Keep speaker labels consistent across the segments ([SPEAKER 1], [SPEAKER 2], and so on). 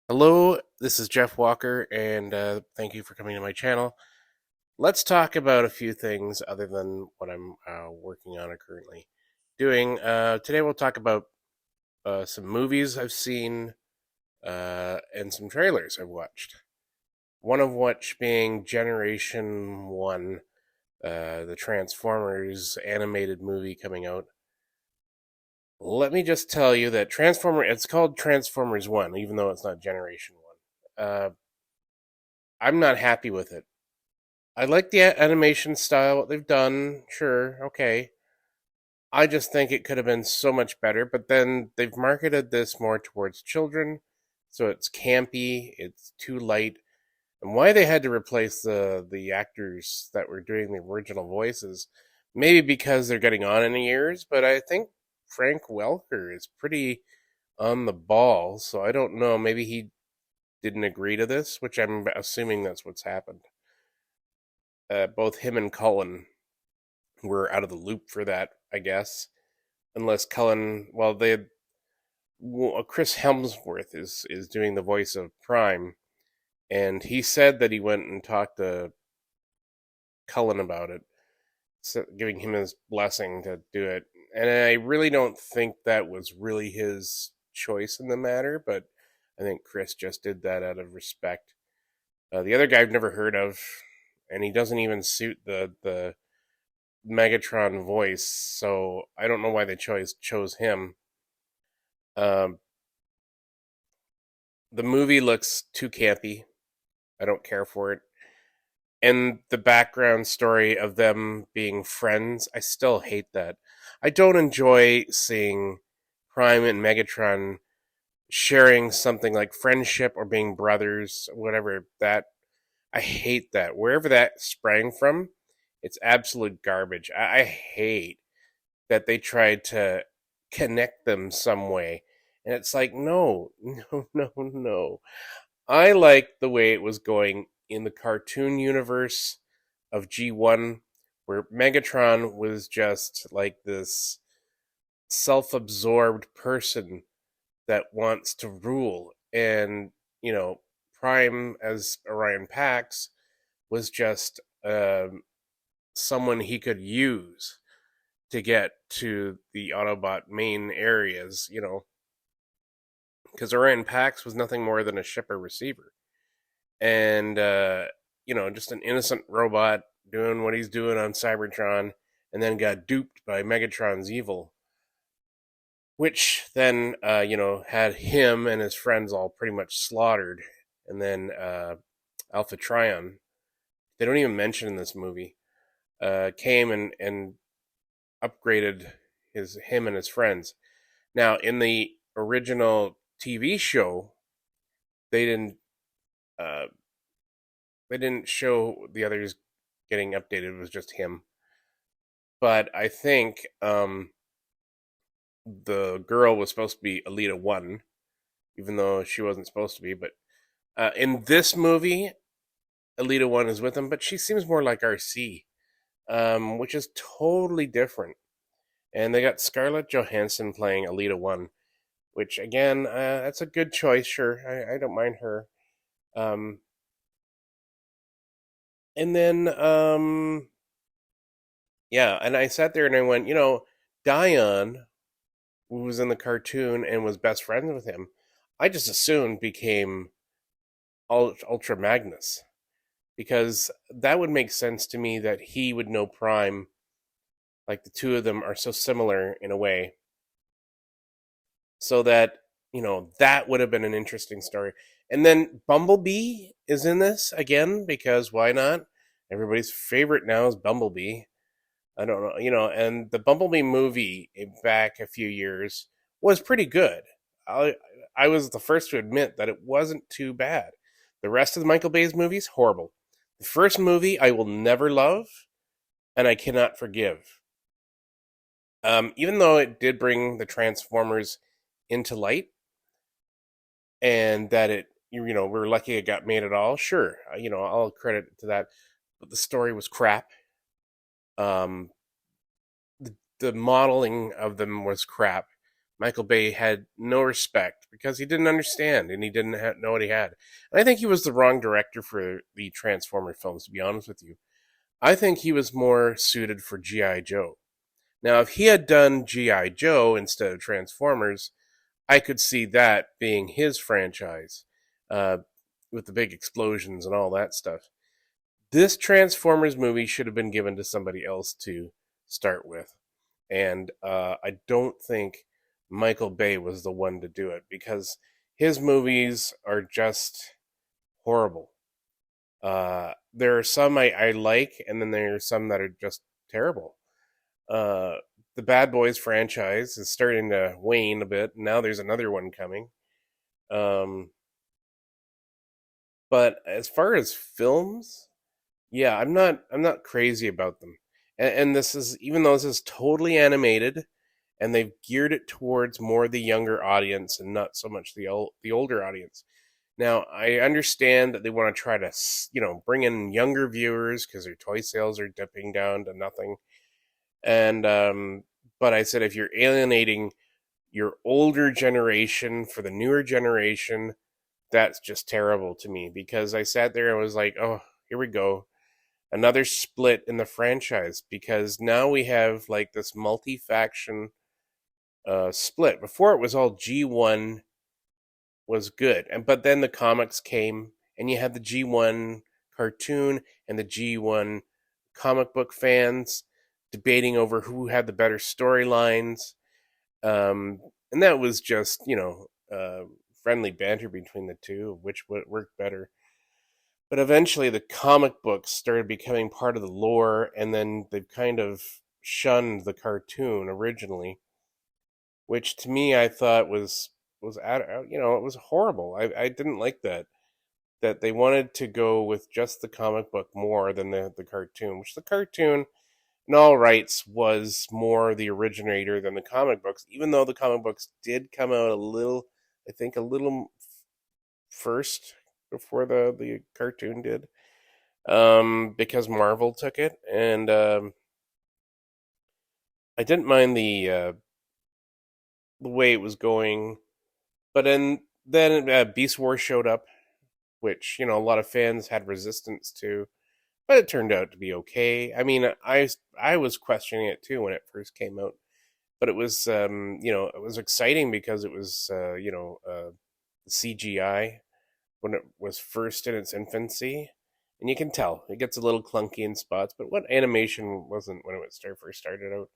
[SPEAKER 1] Hello, this is Jeff Walker, and thank you for coming to my channel. Let's talk about a few things other than what I'm working on or currently doing. Today, we'll talk about some movies I've seen and some trailers I've watched. One of which being Generation 1, the Transformers animated movie coming out. Let me just tell you that it's called Transformers 1, even though it's not Generation 1. I'm not happy with it. I like the animation style, what they've done. Sure, okay. I just think it could have been so much better, but then they've marketed this more towards children, so it's campy, it's too light. And why they had to replace the actors that were doing the original voices, maybe because they're getting on in the years, but I think Frank Welker is pretty on the ball, so I don't know, maybe he didn't agree to this, which I'm assuming that's what's happened. Both him and Cullen were out of the loop for that, I guess. Unless Cullen, Chris Hemsworth is doing the voice of Prime, and he said that he went and talked to Cullen about it, giving him his blessing to do it. And I really don't think that was really his choice in the matter, but I think Chris just did that out of respect. The other guy I've never heard of, and he doesn't even suit the Megatron voice, so I don't know why they chose him. Um, the movie looks too campy. I don't care for it. And the background story of them being friends, I still hate that. I don't enjoy seeing Prime and Megatron sharing something like friendship or being brothers, whatever that. I hate that. Wherever that sprang from, it's absolute garbage. I hate that they tried to connect them some way. And it's like, no, no, no, no. I like the way it was going in the cartoon universe of G1, where Megatron was just like this self absorbed person that wants to rule. And, Prime as Orion Pax was just someone he could use to get to the Autobot main areas, because Orion Pax was nothing more than a shipper receiver. And, just an innocent robot doing what he's doing on Cybertron, and then got duped by Megatron's evil, which then, had him and his friends all pretty much slaughtered. And then Alpha Trion, they don't even mention in this movie, came and upgraded him and his friends. Now, in the original TV show, they didn't uh, they didn't show the others getting updated. It was just him. But I think the girl was supposed to be Alita One, even though she wasn't supposed to be. But in this movie, Alita One is with him, but she seems more like RC, which is totally different. And they got Scarlett Johansson playing Alita One, which again, that's a good choice. Sure, I don't mind her. Um, and then, yeah, and I sat there and I went, Dion, who was in the cartoon and was best friends with him, I just assumed became Ultra Magnus, because that would make sense to me that he would know Prime. Like the two of them are so similar in a way, so that that would have been an interesting story. And then Bumblebee is in this again, because why not? Everybody's favorite now is Bumblebee. I don't know, and the Bumblebee movie back a few years was pretty good. I I was the first to admit that it wasn't too bad. The rest of the Michael Bay's movies, horrible. The first movie I will never love, and I cannot forgive. Even though it did bring the Transformers into light, and that we're lucky it got made at all. Sure, I'll credit to that, but the story was crap. Um, the modeling of them was crap. Michael Bay had no respect because he didn't understand and he didn't know what he had. And I think he was the wrong director for the Transformer films, to be honest with you. I think he was more suited for G.I. Joe. Now, if he had done G.I. Joe instead of Transformers, I could see that being his franchise uh, with the big explosions and all that stuff. This Transformers movie should have been given to somebody else to start with. And I don't think Michael Bay was the one to do it because his movies are just horrible. There are some I like, and then there are some that are just terrible. Uh, the Bad Boys franchise is starting to wane a bit. Now there's another one coming. Um, but as far as films, yeah, I'm not crazy about them. And this is, even though this is totally animated, and they've geared it towards more the younger audience and not so much the older audience. Now, I understand that they want to try to, bring in younger viewers because their toy sales are dipping down to nothing. And but I said if you're alienating your older generation for the newer generation, that's just terrible to me because I sat there and was like, oh, here we go. Another split in the franchise because now we have like this multi faction split. Before it was all G1 was good, and but then the comics came, and you had the G1 cartoon and the G1 comic book fans debating over who had the better storylines, um, and that was just friendly banter between the two, which worked better. But eventually, the comic books started becoming part of the lore, and then they've kind of shunned the cartoon originally, which to me I thought was it was horrible. I didn't like that they wanted to go with just the comic book more than the cartoon, which the cartoon in all rights was more the originator than the comic books, even though the comic books did come out a little, I think a little first before the cartoon did, because Marvel took it, and I didn't mind the way it was going. But then Beast Wars showed up, which a lot of fans had resistance to, but it turned out to be okay. I mean, I was questioning it too when it first came out, but it was it was exciting because it was CGI when it was first in its infancy, and you can tell it gets a little clunky in spots. But what animation wasn't when it first started out?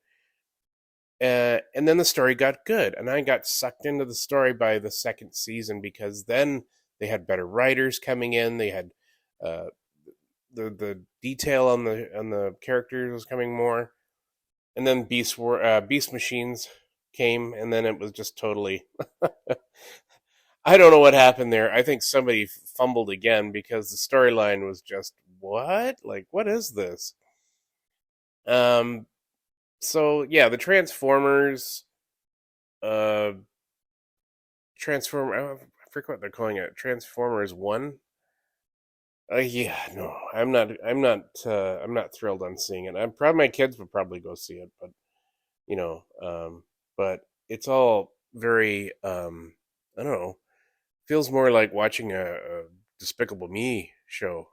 [SPEAKER 1] And then the story got good, and I got sucked into the story by the second season because then they had better writers coming in. They had uh, the detail on the characters was coming more, and then Beast Machines came, and then it was just totally. I don't know what happened there. I think somebody fumbled again because the storyline was just what? Like, what is this? Um. So yeah, the Transformers uh I forget what they're calling it. Transformers 1. Yeah, no. I'm not thrilled on seeing it. I'm probably my kids would probably go see it, but you know, um but it's all very I don't know. Feels more like watching a Despicable Me show.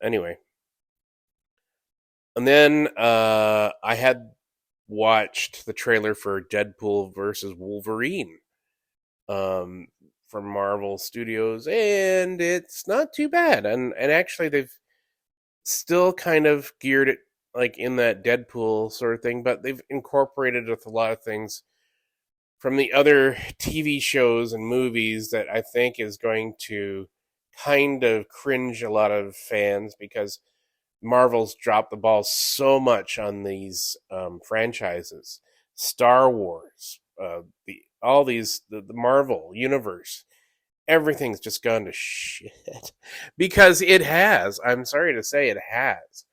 [SPEAKER 1] Anyway, and then I had watched the trailer for Deadpool versus Wolverine um, from Marvel Studios, and it's not too bad. And actually, they've still kind of geared it like in that Deadpool sort of thing, but they've incorporated with a lot of things from the other TV shows and movies that I think is going to kind of cringe a lot of fans because Marvel's dropped the ball so much on these franchises. Star Wars, all these the Marvel universe, everything's just gone to shit because it has. I'm sorry to say it has.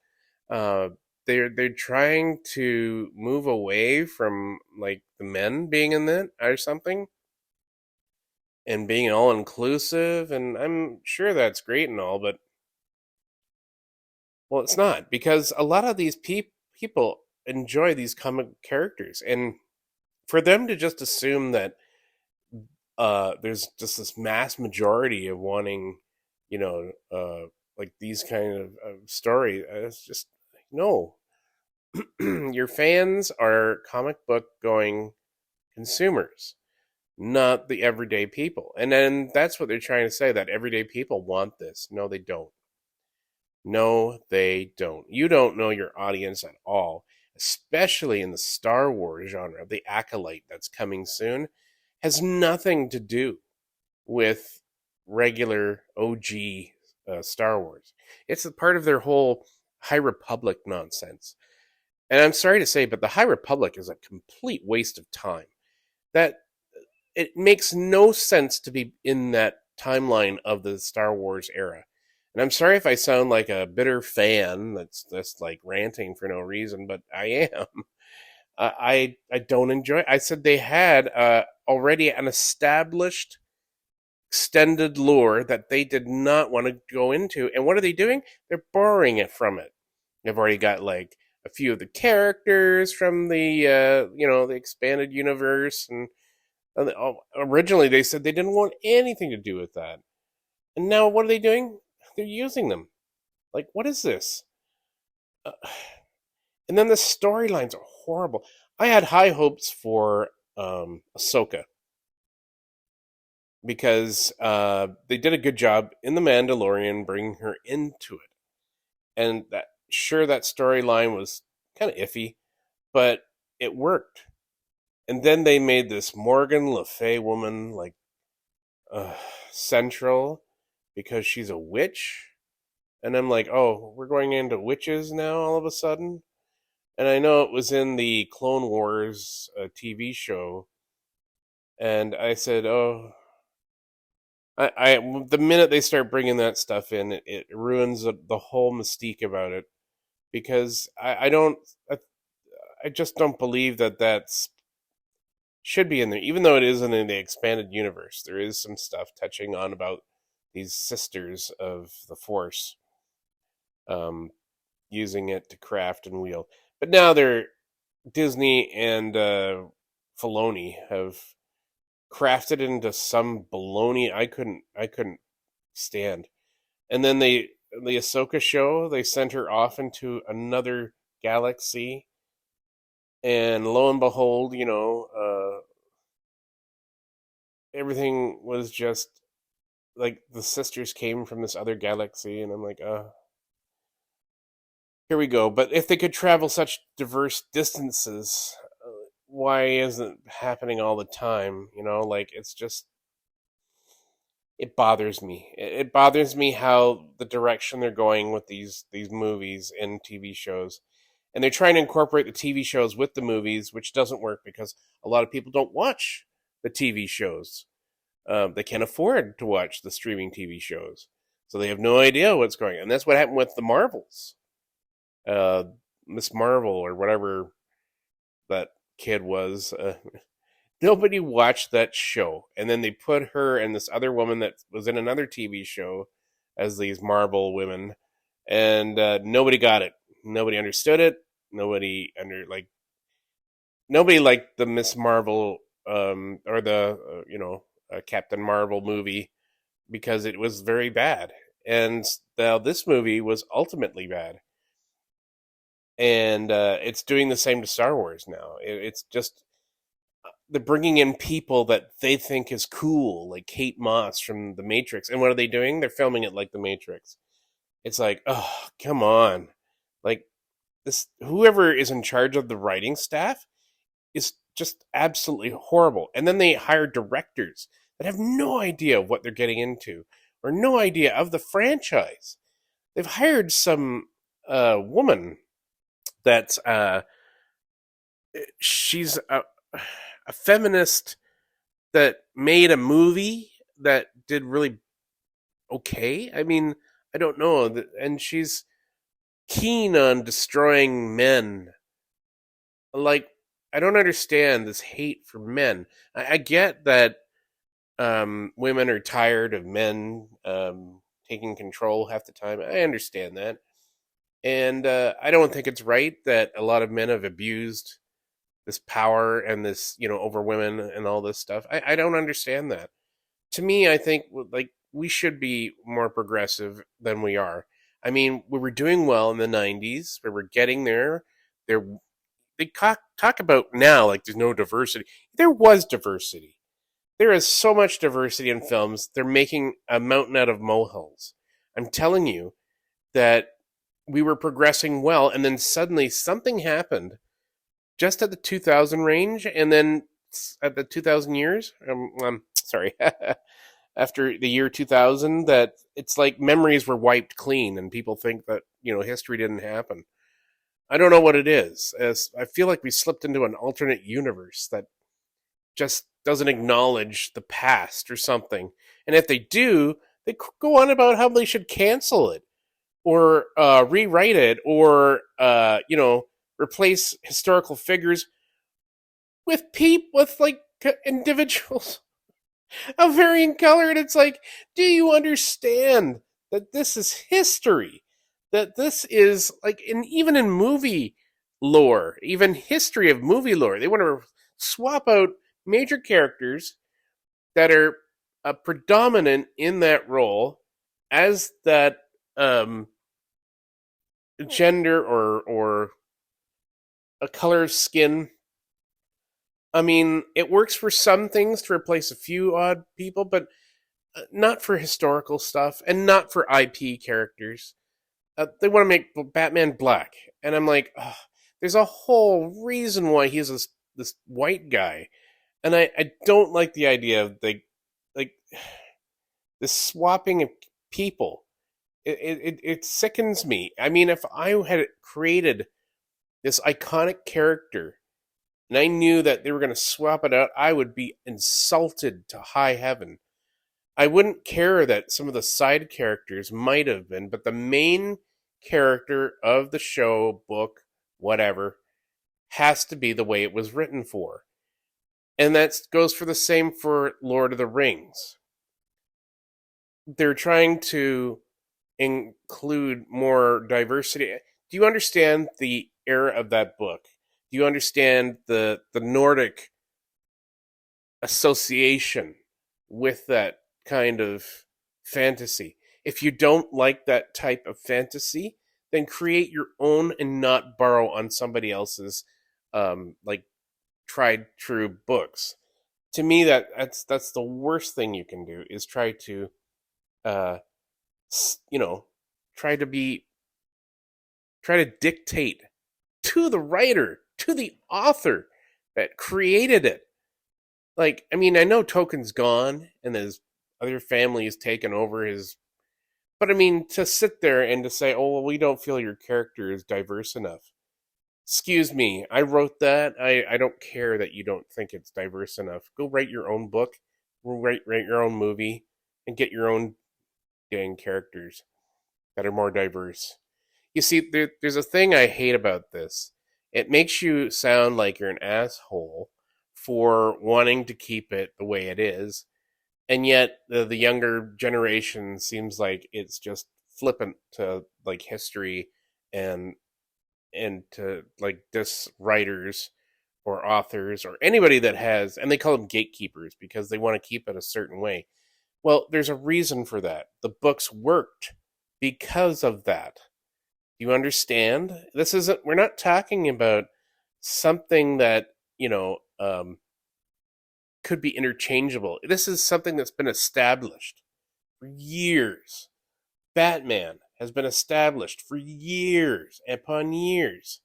[SPEAKER 1] Uh, they're trying to move away from like the men being in it or something and being all inclusive, and I'm sure that's great and all, but well, it's not because a lot of these people enjoy these comic characters, and For them to just assume that there's just this mass majority of wanting, you know, like these kind of stories, it's just no. Your fans are comic book going consumers, not the everyday people. And then that's what they're trying to say, that everyday people want this. No, they don't. No, they don't. You don't know your audience at all, especially in the Star Wars genre. The Acolyte that's coming soon has nothing to do with regular OG Star Wars. It's a part of their whole High Republic nonsense. And I'm sorry to say, but the High Republic is a complete waste of time. That it makes no sense to be in that timeline of the Star Wars era. And I'm sorry if I sound like a bitter fan that's just like ranting for no reason, but I am. I don't enjoy it. I said they had already an established extended lore that they did not want to go into. And what are they doing? They're borrowing it from it. They've already got like a few of the characters from the the expanded universe, and originally they said they didn't want anything to do with that. And now what are they doing? They're using them. Like, what is this? Uh, and then the storylines are horrible. I had high hopes for Ahsoka because they did a good job in The Mandalorian bringing her into it. And that sure that storyline was kind of iffy, but it worked. And then they made this Morgan Le Fay woman like uh, central because she's a witch. And I'm like, oh, we're going into witches now all of a sudden. And I know it was in the Clone Wars TV show, and I said, oh, the minute they start bringing that stuff in, it ruins the whole mystique about it because I don't, I just don't believe that that's should be in there, even though it isn't in the expanded universe. There is some stuff touching on about these sisters of the Force, um, using it to craft and wield. But now they're Disney and Filoni have crafted it into some baloney I couldn't stand. And then the Ahsoka show, they sent her off into another galaxy, and lo and behold, everything was just like the sisters came from this other galaxy, and I'm like, here we go. But if they could travel such diverse distances, why isn't it happening all the time? Like it's just it bothers me. It bothers me how the direction they're going with these movies and TV shows, and they're trying to incorporate the TV shows with the movies, which doesn't work because a lot of people don't watch the TV shows. They can't afford to watch the streaming TV shows, so they have no idea what's going on. And that's what happened with the Marvels, uh, Miss Marvel or whatever that kid was. Nobody watched that show, and then they put her and this other woman that was in another TV show as these Marvel women, and nobody got it. Nobody understood it. Nobody liked the Miss Marvel or the Captain Marvel movie because it was very bad. And now this movie was ultimately bad, and it's doing the same to Star Wars now. It's just they're bringing in people that they think is cool, like Kate Moss from The Matrix. And what are they doing? They're filming it like The Matrix. It's like, oh, come on. Like this whoever is in charge of the writing staff is just absolutely horrible. And then they hire directors that have no idea what they're getting into or no idea of the franchise. They've hired some woman that's she's a feminist that made a movie that did really okay. I mean, I don't know, and she's keen on destroying men. Like, I don't understand this hate for men. I get that women are tired of men taking control half the time. I understand that, and I don't think it's right that a lot of men have abused this power and this, over women and all this stuff. I don't understand that. To me, I think like we should be more progressive than we are. I mean, we were doing well in the '90s. We were getting there. There, they talk about now like there's no diversity. There was diversity. There is so much diversity in films. They're making a mountain out of molehills. I'm telling you that we were progressing well, and then suddenly something happened just at the 2000 range, and then at the 2000 years. Sorry, after the year 2000, that it's like memories were wiped clean, and people think that history didn't happen. I don't know what it is. As I feel like we slipped into an alternate universe that just doesn't acknowledge the past or something. And if they do, they go on about how they should cancel it or rewrite it or replace historical figures with like individuals of varying color. And it's like, do you understand that this is history? That this is like even in movie lore, even history of movie lore, they want to swap out major characters that are predominant in that role as that gender or a color of skin. I mean, it works for some things to replace a few odd people, but not for historical stuff and not for IP characters. They want to make Batman black, and I'm like, oh, there's a whole reason why he's this white guy, and I don't like the idea of like the swapping of people. It sickens me. I mean, if I had created this iconic character and I knew that they were going to swap it out, I would be insulted to high heaven. I wouldn't care that some of the side characters might have been, but the main character of the show, book, whatever, has to be the way it was written for. And that goes for the same for Lord of the Rings. They're trying to include more diversity. Do you understand the era of that book? Do you understand the Nordic association with that kind of fantasy? If you don't like that type of fantasy, then create your own and not borrow on somebody else's like tried true books. To me, that's the worst thing you can do is try to uh, you know try to be try to dictate to the writer, to the author that created it. Like, I mean, I know Tolkien's gone and his other family has taken over his. But I mean, to sit there and to say, oh, well, we don't feel your character is diverse enough. Excuse me, I wrote that. I don't care that you don't think it's diverse enough. Go write your own book, write your own movie, and get your own dang characters that are more diverse. You see, there's a thing I hate about this. It makes you sound like you're an asshole for wanting to keep it the way it is, and yet the younger generation seems like it's just flippant to like history and to like dis writers or authors or anybody that has, and they call them gatekeepers because they want to keep it a certain way. Well, there's a reason for that. The books worked because of that. Do you understand? This isn't. We're not talking about something that could be interchangeable. This is something that's been established for years. Batman has been established for years upon years.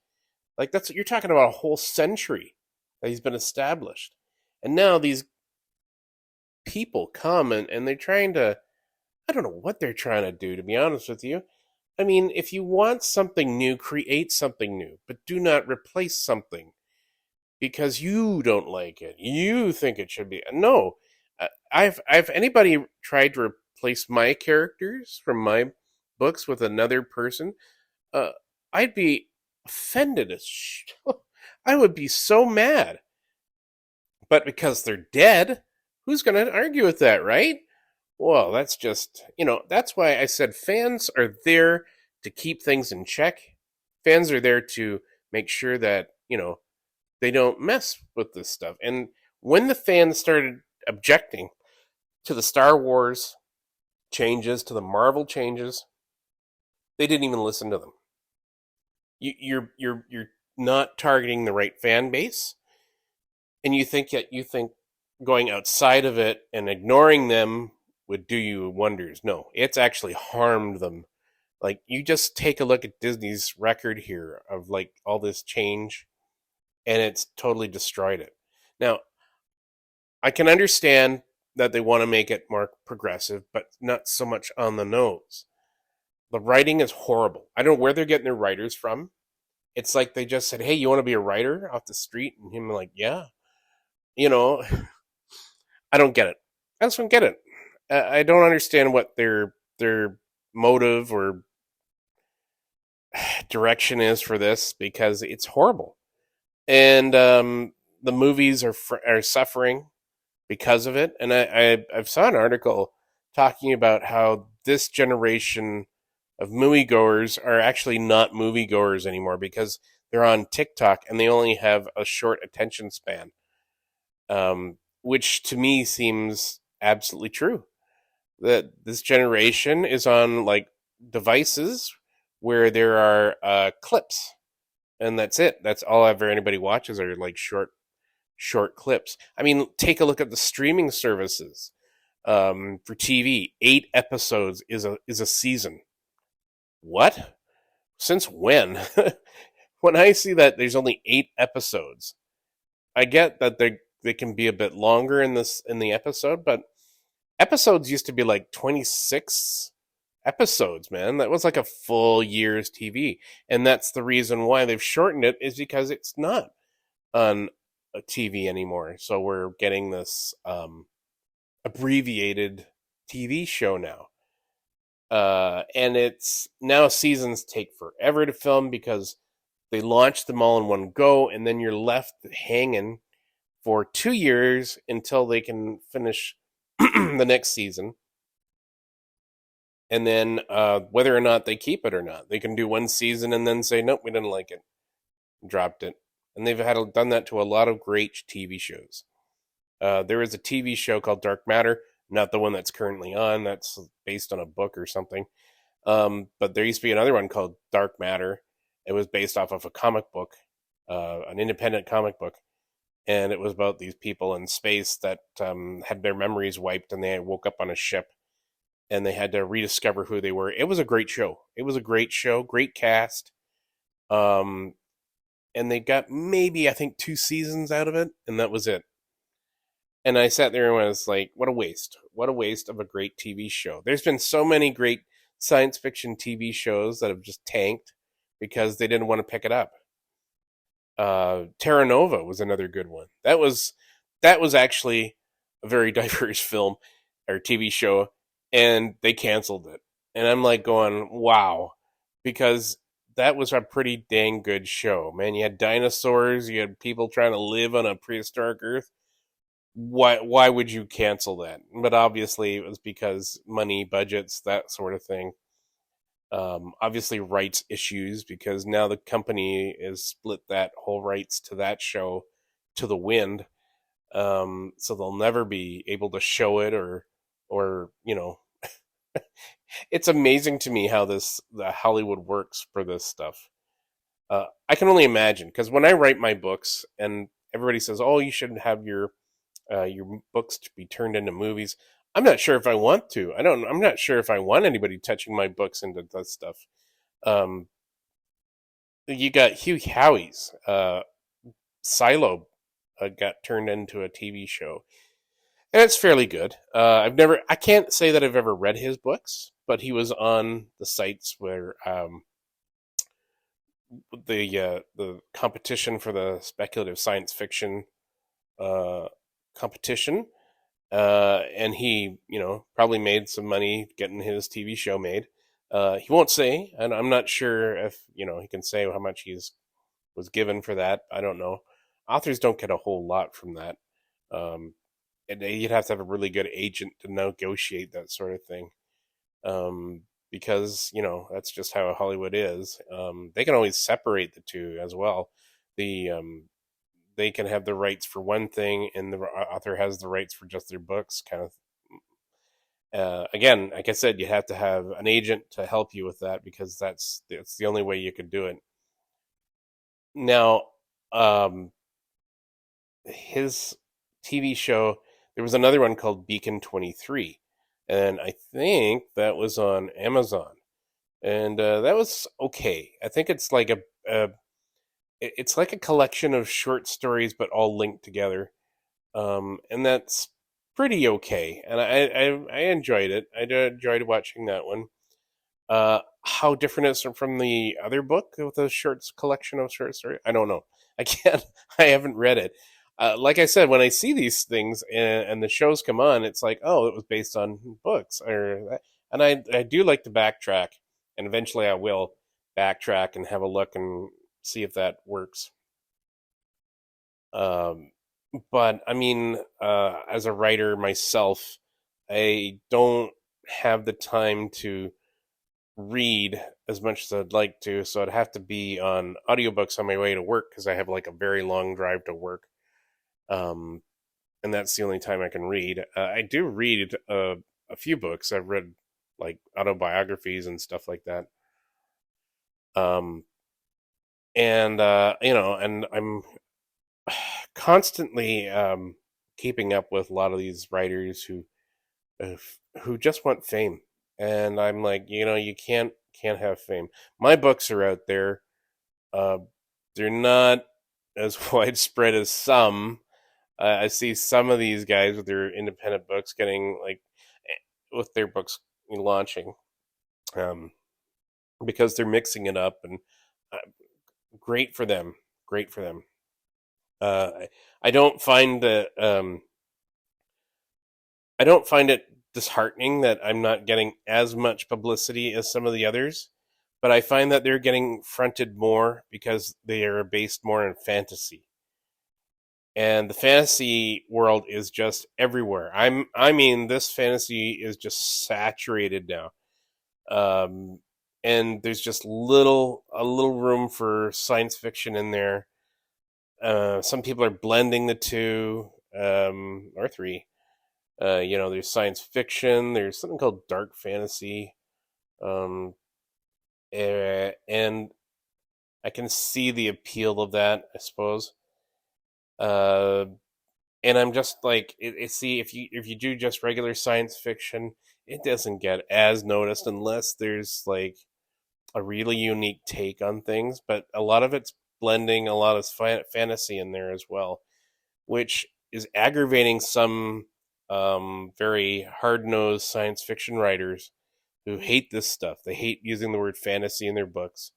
[SPEAKER 1] Like that's you're talking about a whole century that he's been established. And now these people come and they're trying to I don't know what they're trying to do, to be honest with you. I mean, if you want something new, create something new, but do not replace something because you don't like it. You think it should be. No. I've anybody tried to replace my characters from my books with another person, uh, I'd be offended as I would be so mad. But because they're dead, who's going to argue with that, right? Well, that's just, that's why I said fans are there to keep things in check. Fans are there to make sure that, They don't mess with this stuff. And when the fans started objecting to the Star Wars changes, to the Marvel changes, they didn't even listen to them. You're not targeting the right fan base, and you think going outside of it and ignoring them would do you wonders. No, it's actually harmed them. Like, you just take a look at Disney's record here of like all this change, and it's totally destroyed it. Now, I can understand that they want to make it more progressive, but not so much on the nose. The writing is horrible. I don't know where they're getting their writers from. It's like they just said, "Hey, you want to be a writer off the street?" And him like, "Yeah." You know, I don't get it. I just don't get it. I don't understand what their motive or direction is for this, because it's horrible. And the movies are suffering because of it. And I've saw an article talking about how this generation of moviegoers are actually not moviegoers anymore because they're on TikTok and they only have a short attention span, which to me seems absolutely true. That this generation is on like devices where there are clips, and that's it. That's all ever anybody watches are like short clips. I mean, take a look at the streaming services for TV. 8 episodes is a season. What? Since when? When I see that there's only 8 episodes, I get that they can be a bit longer in the episode, but episodes used to be like 26 episodes, man. That was like a full year's TV. And that's the reason why they've shortened it, is because it's not on a TV anymore. So we're getting this abbreviated TV show now. And it's now seasons take forever to film because they launch them all in one go, and then you're left hanging for 2 years until they can finish the next season. And then whether or not they keep it or not, they can do one season and then say, nope, we didn't like it, dropped it. And they've done that to a lot of great TV shows. There is a TV show called Dark Matter, not the one that's currently on. That's based on a book or something. But there used to be another one called Dark Matter. It was based off of a comic book, an independent comic book. And it was about these people in space that had their memories wiped, and they woke up on a ship, and they had to rediscover who they were. It was a great show. It was a great show, great cast. Um, and they got maybe, I think, 2 seasons out of it, and that was it. And I sat there and was like, what a waste. What a waste of a great TV show. There's been so many great science fiction TV shows that have just tanked because they didn't want to pick it up. Terra Nova was another good one. That was actually a very diverse film or TV show, and they canceled it. And I'm like going, wow, because that was a pretty dang good show, man. You had dinosaurs, you had people trying to live on a prehistoric Earth. Why would you cancel that? But obviously it was because money, budgets, that sort of thing. Obviously rights issues, because now the company is split that whole rights to that show to the wind. So they'll never be able to show it, or it's amazing to me how the Hollywood works for this stuff. I can only imagine, because when I write my books and everybody says, "Oh, you should have your books to be turned into movies." I'm not sure if I want to. I'm not sure if I want anybody touching my books into that stuff. Um, you got Hugh Howey's Silo got turned into a TV show, and it's fairly good. I can't say that I've ever read his books, but he was on the sites where the competition for the speculative science fiction uh, competition, and he, probably made some money getting his TV show made. He won't say, and I'm not sure if he can say how much he's was given for that. I don't know. Authors don't get a whole lot from that. Um, and you'd have to have a really good agent to negotiate that sort of thing. Because that's just how Hollywood is. They can always separate the two as well. The they can have the rights for one thing and the author has the rights for just their books, kind of. Again, like I said, you have to have an agent to help you with that because that's the only way you could do it. Now, um, his TV show, there was another one called Beacon 23, and I think that was on Amazon, and that was okay. I think it's like it's like a collection of short stories, but all linked together, and that's pretty okay. And I enjoyed it. I enjoyed watching that one. How different is it from the other book with the shorts collection of short stories? I don't know. I can't. I haven't read it. Like I said, when I see these things and the shows come on, it's like, oh, it was based on books, and I do like to backtrack, and eventually I will backtrack and have a look and see if that works. Um, but I mean, as a writer myself, I don't have the time to read as much as I'd like to, so I'd have to be on audiobooks on my way to work because I have like a very long drive to work. Um, and that's the only time I can read. I do read a few books. I've read like autobiographies and stuff like that. Um, and and I'm constantly keeping up with a lot of these writers uh, who just want fame, and I'm like, you can't have fame. My books are out there. Uh, they're not as widespread as some. I see some of these guys with their independent books getting like with their books launching, um, because they're mixing it up, and uh, great for them. Great for them. I don't find that I don't find it disheartening that I'm not getting as much publicity as some of the others, but I find that they're getting fronted more because they are based more in fantasy. And the fantasy world is just everywhere. I mean this fantasy is just saturated now. Um and there's just a little room for science fiction in there. Some people are blending the two, or three. There's science fiction. There's something called dark fantasy, um, and I can see the appeal of that, I suppose. Uh, and I'm just like, see, if you do just regular science fiction, it doesn't get as noticed unless there's like a really unique take on things. But a lot of it's blending a lot of fantasy in there as well, which is aggravating some very hard nosed science fiction writers who hate this stuff. They hate using the word fantasy in their books.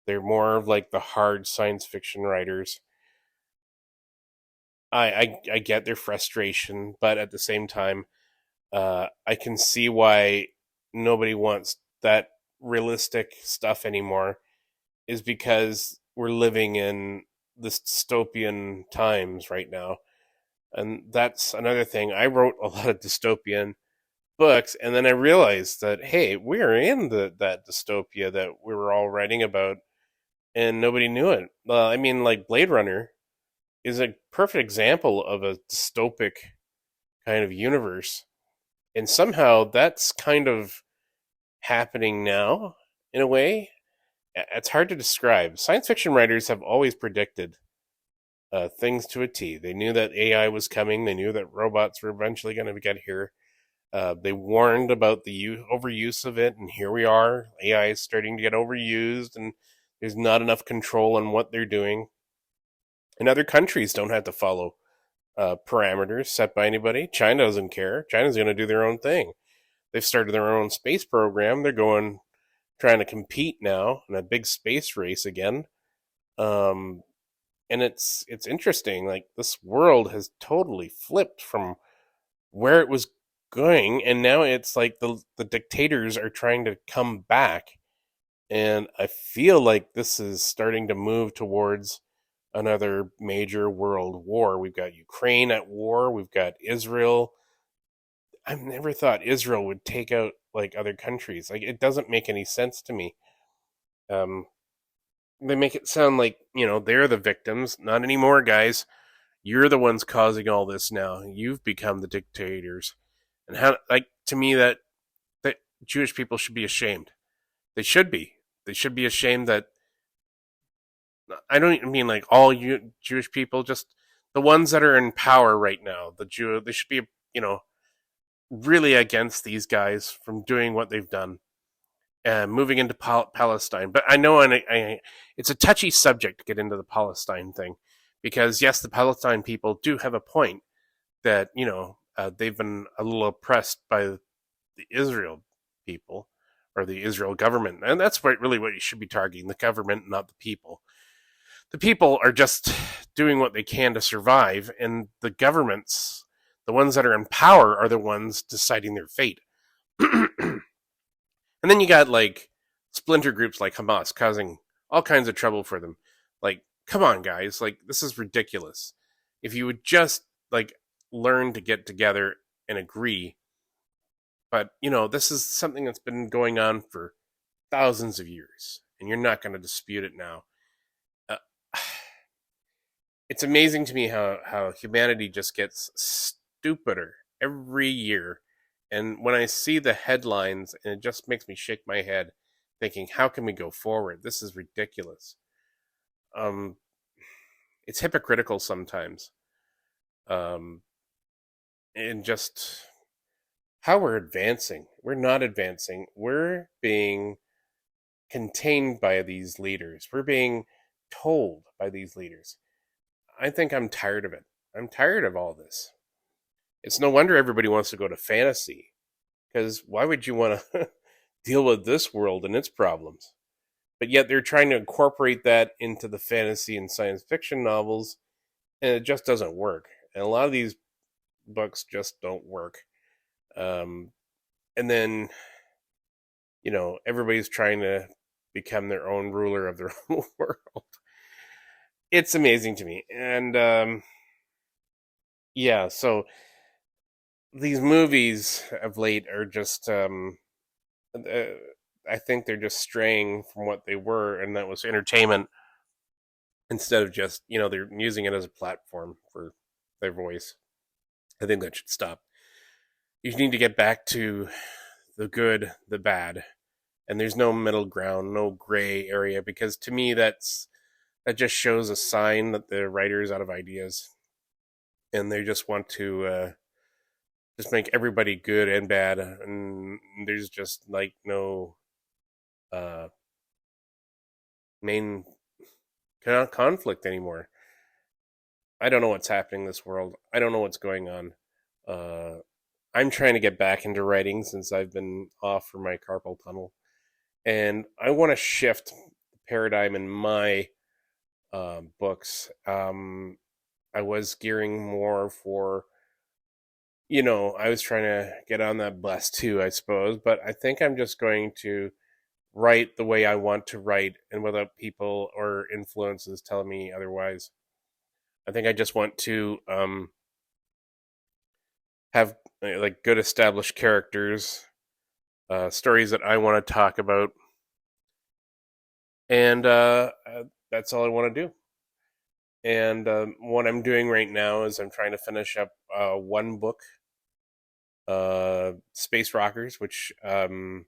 [SPEAKER 1] They're more of like the hard science fiction writers. I get their frustration, but at the same time, I can see why nobody wants that realistic stuff anymore, is because we're living in this dystopian times right now. And that's another thing. I wrote a lot of dystopian books, and then I realized that hey, we're in that dystopia that we were all writing about, and nobody knew it. I mean, like Blade Runner is a perfect example of a dystopic kind of universe, and somehow that's kind of happening now in a way. It's hard to describe. Science fiction writers have always predicted things to a T. They knew that AI was coming. They knew that robots were eventually going to get here. They warned about the overuse of it, and here we are. AI is starting to get overused, and there's not enough control on what they're doing. And other countries don't have to follow parameters set by anybody. China doesn't care. China's going to do their own thing. They've started their own space program. They're trying to compete now in a big space race again. Um, and it's interesting. Like this world has totally flipped from where it was going, and now it's like the dictators are trying to come back, and I feel like this is starting to move towards another major world war. We've got Ukraine at war. We've got Israel. I've never thought Israel would take out like other countries. Like it doesn't make any sense to me. Um, they make it sound like, they're the victims. Not anymore, guys. You're the ones causing all this now. You've become the dictators. And how, like, to me, that Jewish people should be ashamed. They should be. They should be ashamed that, I don't mean like all Jewish people, just the ones that are in power right now. They should be, you know, really against these guys from doing what they've done and moving into Palestine. But I know it's a touchy subject to get into the Palestine thing because, yes, the Palestine people do have a point that, they've been a little oppressed by the Israel people or the Israel government. And that's really what you should be targeting, the government, not the people. The people are just doing what they can to survive, and the governments, the ones that are in power, are the ones deciding their fate. And then you got like splinter groups like Hamas causing all kinds of trouble for them. Like, come on, guys! Like, this is ridiculous. If you would just like learn to get together and agree, but this is something that's been going on for thousands of years, and you're not going to dispute it now. Uh, it's amazing to me how humanity just gets stupider every year. And when I see the headlines, and it just makes me shake my head, thinking, how can we go forward? This is ridiculous. Um, it's hypocritical sometimes. Um, and just how we're advancing. We're not advancing. We're being contained by these leaders. We're being told by these leaders. I think I'm tired of it. I'm tired of all this. It's no wonder everybody wants to go to fantasy, because why would you want to deal with this world and its problems? But yet they're trying to incorporate that into the fantasy and science fiction novels, and it just doesn't work. And a lot of these books just don't work. And then, everybody's trying to become their own ruler of their own world. It's amazing to me. And yeah, so these movies of late are just, I think they're just straying from what they were, and that was entertainment instead of just, they're using it as a platform for their voice. I think that should stop. You need to get back to the good, the bad, and there's no middle ground, no gray area, because to me that just shows a sign that the writer is out of ideas, and they just want to just make everybody good and bad, and there's just like no main conflict anymore. I don't know what's happening in this world. I don't know what's going on. Uh, I'm trying to get back into writing since I've been off for my carpal tunnel, and I want to shift the paradigm in my books. I was gearing more for, I was trying to get on that bus too, I suppose, but I think I'm just going to write the way I want to write and without people or influences telling me otherwise. I think I just want to have like good established characters, stories that I want to talk about, and that's all I want to do. And what I'm doing right now is I'm trying to finish up one book, Space Rockers, which I'm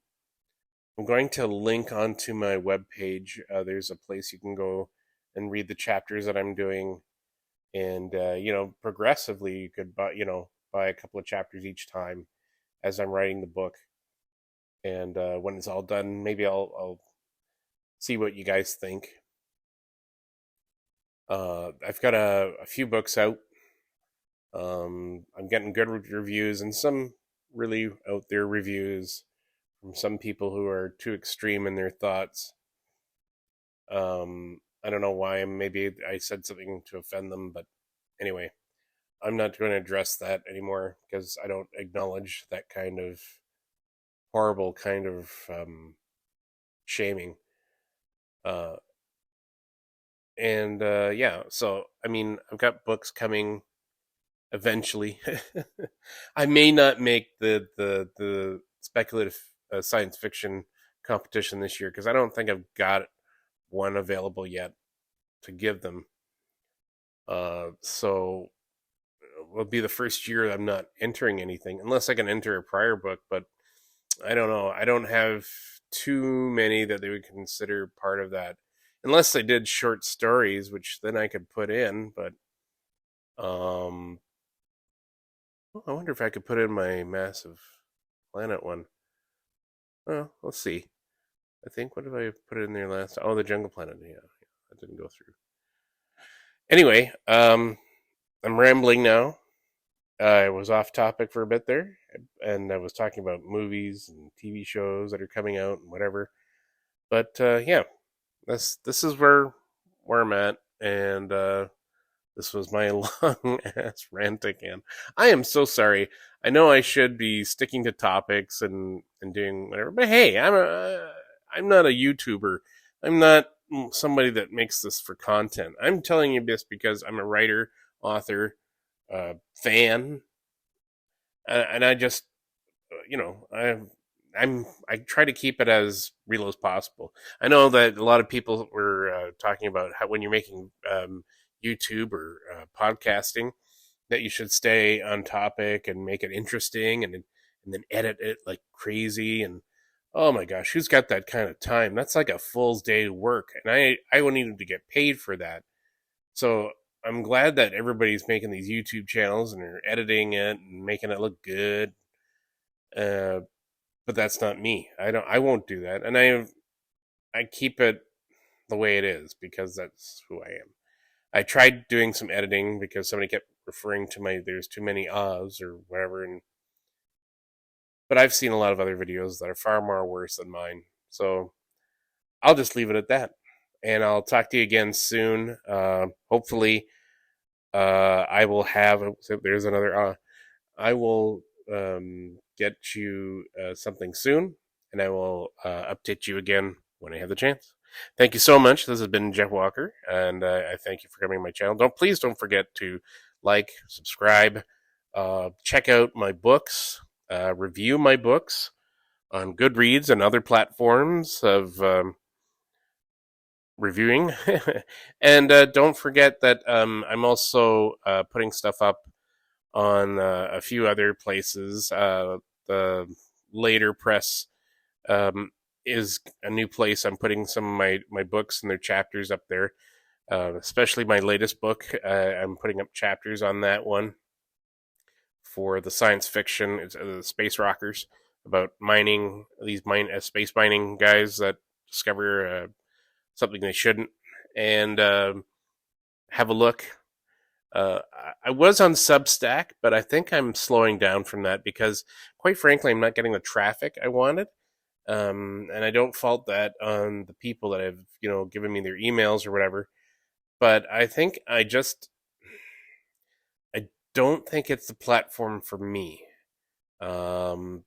[SPEAKER 1] going to link onto my webpage. There's a place you can go and read the chapters that I'm doing, and progressively you could buy a couple of chapters each time as I'm writing the book. And when it's all done, maybe I'll see what you guys think. I've got a few books out. I'm getting good reviews and some really out there reviews from some people who are too extreme in their thoughts. I don't know why. Maybe I said something to offend them, but anyway, I'm not going to address that anymore because I don't acknowledge that kind of horrible kind of shaming. Uh, and yeah, so I mean, I've got books coming eventually. I may not make the speculative science fiction competition this year because I don't think I've got one available yet to give them. So it will be the first year I'm not entering anything, unless I can enter a prior book. But I don't know. I don't have too many that they would consider part of that, unless they did short stories, which then I could put in. But I wonder if I could put in my Massive Planet one. Well, let's see. I think, what did I put in there last? Oh, the Jungle Planet. Yeah, that didn't go through. Anyway, I'm rambling now. I was off topic for a bit there, and I was talking about movies and TV shows that are coming out and whatever. But yeah, this is where I'm at, and this was my long ass rant again. I am so sorry. I know I should be sticking to topics and doing whatever, but hey, I'm not a YouTuber. I'm not somebody that makes this for content. I'm telling you this because I'm a writer, author, fan, and I just, I try to keep it as real as possible. I know that a lot of people were talking about how when you're making YouTube or podcasting, that you should stay on topic and make it interesting, and then edit it like crazy. And oh my gosh, who's got that kind of time? That's like a full day work, and I would need to get paid for that. So I'm glad that everybody's making these YouTube channels and are editing it and making it look good. Uh, but that's not me. I won't do that, and I keep it the way it is because that's who I am. I tried doing some editing because somebody kept referring to my there's too many ahs or whatever, but I've seen a lot of other videos that are far more worse than mine. So I'll just leave it at that, and I'll talk to you again soon. Hopefully, I will have. There's another. I will get you something soon, and I will update you again when I have the chance. Thank you so much. This has been Jeff Walker, and I thank you for coming to my channel. Please don't forget to like, subscribe, check out my books, review my books on Goodreads and other platforms of reviewing, and don't forget that I'm also putting stuff up on a few other places. The Later Press is a new place. I'm putting some of my books and their chapters up there, especially my latest book. I'm putting up chapters on that one for the science fiction. It's Space Rockers, about mining, these space mining guys that discover something they shouldn't, and have a look. I was on Substack, but I think I'm slowing down from that because, quite frankly, I'm not getting the traffic I wanted. And I don't fault that on the people that have, given me their emails or whatever. But I think I don't think it's the platform for me. I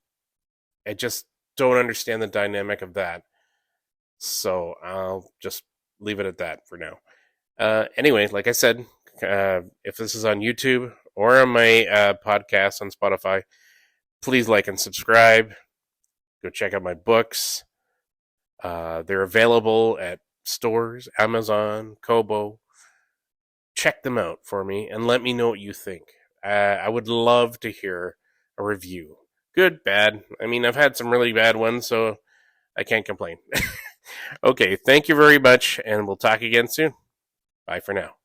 [SPEAKER 1] just don't understand the dynamic of that. So I'll just leave it at that for now. Anyway, like I said, if this is on YouTube or on my podcast on Spotify, please like and subscribe. Go check out my books. They're available at stores, Amazon, Kobo. Check them out for me and let me know what you think. I would love to hear a review. Good, bad. I mean, I've had some really bad ones, so I can't complain. Okay, thank you very much, and we'll talk again soon. Bye for now.